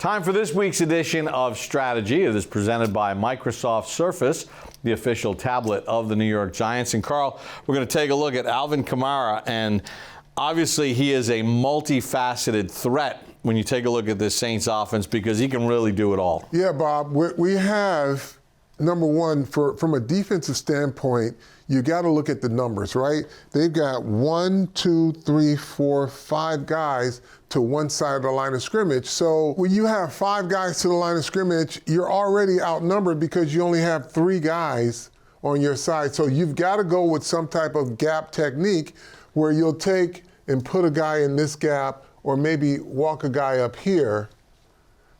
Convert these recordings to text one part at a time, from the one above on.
Time for this week's edition of Strategy. It is presented by Microsoft Surface, the official tablet of the New York Giants. And Carl, we're going to take a look at Alvin Kamara, and obviously he is a multifaceted threat when you take a look at this Saints offense because he can really do it all. Yeah, Bob, we have, number one, from a defensive standpoint, you got to look at the numbers, right? They've got 1, 2, 3, 4, 5 guys to one side of the line of scrimmage. So when you have 5 guys to the line of scrimmage, you're already outnumbered because you only have 3 guys on your side. So you've got to go with some type of gap technique where you'll take and put a guy in this gap or maybe walk a guy up here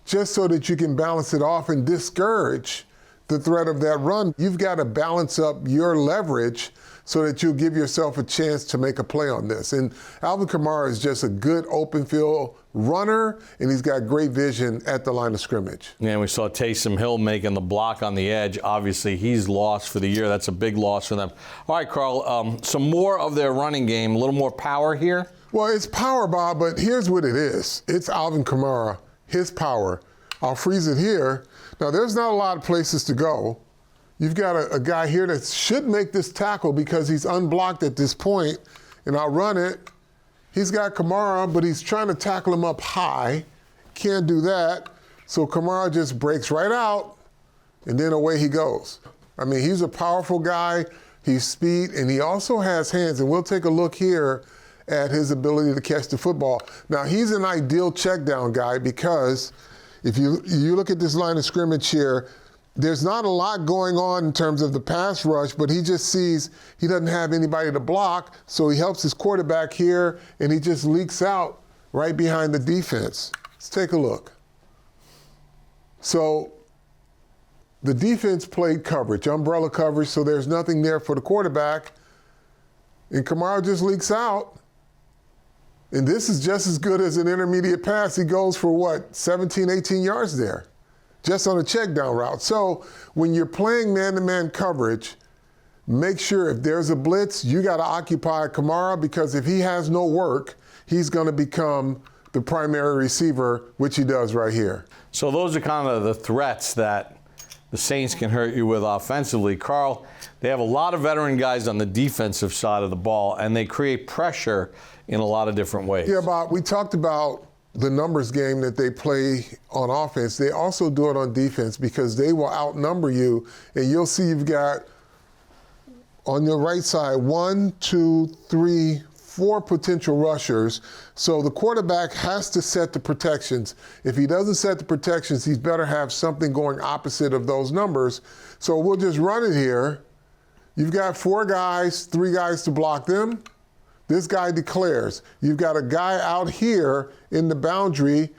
just so that you can balance it off and discourage the threat of that run. You've got to balance up your leverage so that you'll give yourself a chance to make a play on this. And Alvin Kamara is just a good open field runner, and he's got great vision at the line of scrimmage. Yeah, and we saw Taysom Hill making the block on the edge. Obviously, he's lost for the year. That's a big loss for them. All right, Carl, some more of their running game, a little more power here? Well, it's power, Bob, but here's what it is. It's Alvin Kamara, his power. I'll freeze it here. Now, there's not a lot of places to go. You've got a guy here that should make this tackle because he's unblocked at this point, and I'll run it. He's got Kamara, but he's trying to tackle him up high. Can't do that. So Kamara just breaks right out, and then away he goes. I mean, he's a powerful guy. He's speed, and he also has hands. And we'll take a look here at his ability to catch the football. Now, he's an ideal check down guy because if you look at this line of scrimmage here, there's not a lot going on in terms of the pass rush, but he just sees he doesn't have anybody to block, so he helps his quarterback here, and he just leaks out right behind the defense. Let's take a look. So the defense played coverage, umbrella coverage, so there's nothing there for the quarterback, and Kamara just leaks out. And this is just as good as an intermediate pass. He goes for, what, 17, 18 yards there, just on a check down route. So when you're playing man-to-man coverage, make sure if there's a blitz, you got to occupy Kamara because if he has no work, he's going to become the primary receiver, which he does right here. So those are kind of the threats that the Saints can hurt you with offensively. Carl, they have a lot of veteran guys on the defensive side of the ball, and they create pressure in a lot of different ways. Yeah, Bob, we talked about the numbers game that they play on offense. They also do it on defense because they will outnumber you, and you'll see you've got on your right side 1, 2, 3, 4 potential rushers. So the quarterback has to set the protections. If he doesn't set the protections, he's better have something going opposite of those numbers. So we'll just run it here. You've got 4 guys, 3 guys to block them. This guy declares. You've got a guy out here in the boundary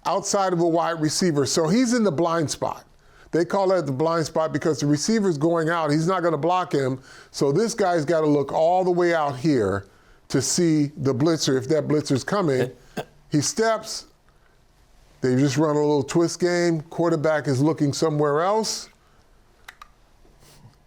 outside of a wide receiver. So he's in the blind spot. They call that the blind spot because the receiver's going out. He's not going to block him. So this guy's got to look all the way out here to see the blitzer, if that blitzer's coming. He steps. They just run a little twist game. Quarterback is looking somewhere else.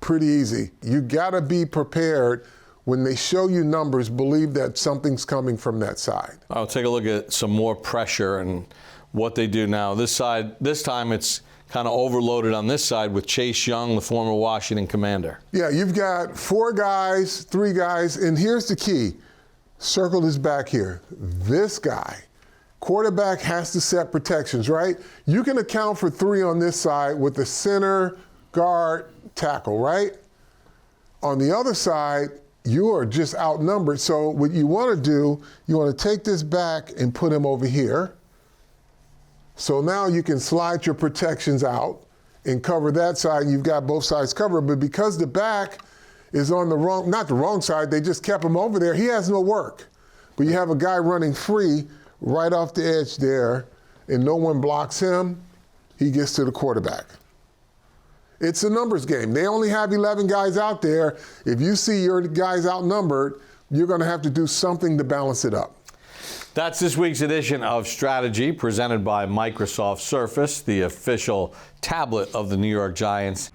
Pretty easy. You got to be prepared. When they show you numbers, believe that something's coming from that side. I'll take a look at some more pressure and what they do now. This side, this time it's kind of overloaded on this side with Chase Young, the former Washington Commander. Yeah, you've got 4 guys, 3 guys, and here's the key. Circle this back here. This guy, quarterback has to set protections, right? You can account for 3 on this side with the center, guard, tackle, right? On the other side, you are just outnumbered. So what you want to do, you want to take this back and put him over here. So now you can slide your protections out and cover that side. You've got both sides covered. But because the back is on the wrong, not the wrong side, they just kept him over there. He has no work. But you have a guy running free right off the edge there, and no one blocks him. He gets to the quarterback. It's a numbers game. They only have 11 guys out there. If you see your guys outnumbered, you're going to have to do something to balance it up. That's this week's edition of Strategy, presented by Microsoft Surface, the official tablet of the New York Giants.